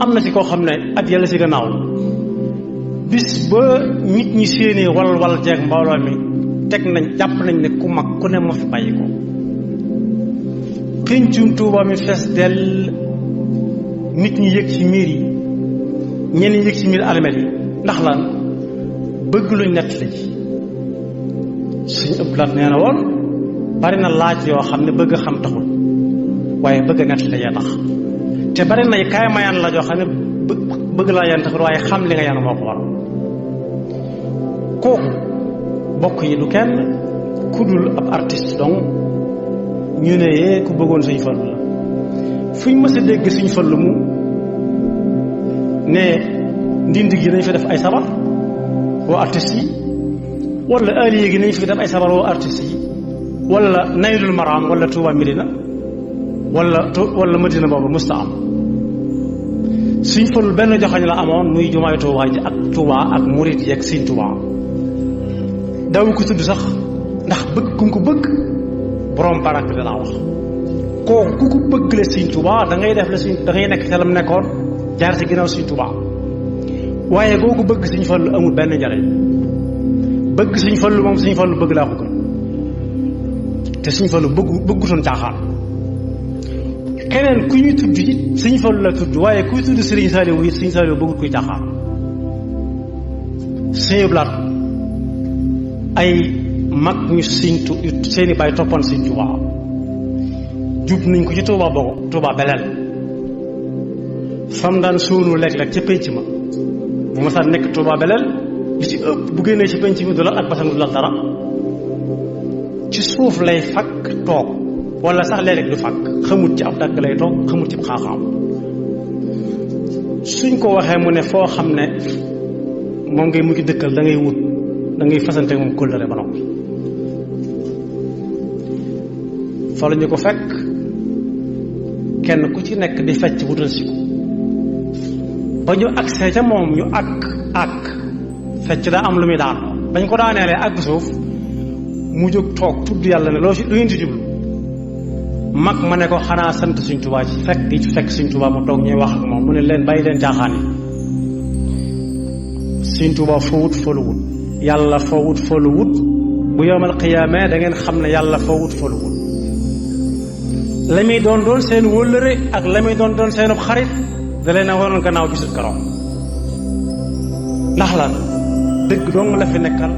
am na ci koo xam ne at yàlla si gannaaw bis ba nit ñi séenee wal jeeg mbooloo mi teg nañ jàpp nañ ne ku mag ku ne moo fi bàyyi ko péncum Tuuba mi fees dell nit ñi yëg ci miir yi ñenn ñi yëg ci miir almel yi ndax lan bëgg luñ nett li suñ ëpp laat nee na woon bari na laaj yoo xam ne bëgg xam taxul waaye bëgg nett li ya tax te bari na kaay mayaan la joo xam ne bëgg laa yan taxul waaye xam li nga yan moo ko waral kooku bokk yi du kenn ku dul ab artiste donc ñu ne yee ku bëggoon Sëñ Fallu la fuñ mës a dégg Sëñ Fallu mu ne ndindi gi nañ fi def ay sabar woo artiste yi wala aliye gi nañ fi def ay sabar woo artiste yi wala Naylul Maram wala Touba Medina wala Madina boobu musta am Sëñ Fallu benn joxañ la amoon muy jumaay Touba ji ak Touba ak murit yi ak Sëñ Touba daw ko tudd sax ndax bëgg ku ko bëgg borom barak bi dalaa wax kooku ku ko bëgg la Sëñ Touba da ngay def la da ngay nekk ca lam nekkoon jaar ci ginnaaw Sëñ Touba waaye googu bëgg Sëñ Fallu amul benn njariñ bëgg Sëñ Fallu moom Sëñ Fallu bëgg laa ko gën te Sëñ Fallu bëggutoon caaxaan keneen ku ñuy tudd it Sëñ Fallu la tudd waaye kuy tudd Sëriñ Saaliw it Sëñ Saaliw bëggut kuy caaxaan Sëñ Blaat ay mag ñu seeni baay toppoon Sëñ Tuuba jub nañ ko ci Tuuba boobu Tuuba beleel fam daan sóonu léeg-léeg ca pénc ma bu ma saa nekk Tuuba beleel li ci ëpp bu génnee ci pénc mi du lal ak basang du lal dara ci suuf lay fakk toog wala sax léeg-léeg du fakk xamut ci ab dagg lay toog xamut ci xaaxaam suñ ko waxee mu ne foo xam ne moom ngay mujj dëkkal da ngay wut da ngay fasante moom kóllëre ba noppi fa la ñu ko fekk kenn ku ci nekk di fecc wutal si ko ba ñu agsee ca moom ñu ak fecc daa am lu muy daan bañ ko daaneelee ak suuf mu jóg toog tudd yàlla ne lu ngeen ci jublu mag ma ne ko xanaa sant Sëñ Tuubaa ci fekk Sëñ Tuubaa mu toog ñuy wax ak moom mu ne leen bàyyi leen caaxaan yi Sëñ Tuubaa foo wut foo lu wut yàlla foo wut foo lu wut bu yowmal qiyaamee da ngeen xam ne yàlla foo wut foo lu wut la muy doon seen wóllëre ak la muy doon seenub xarit da leen a waroon gannaaw gisut karoom ndax lan dëgg dong la fi nekkal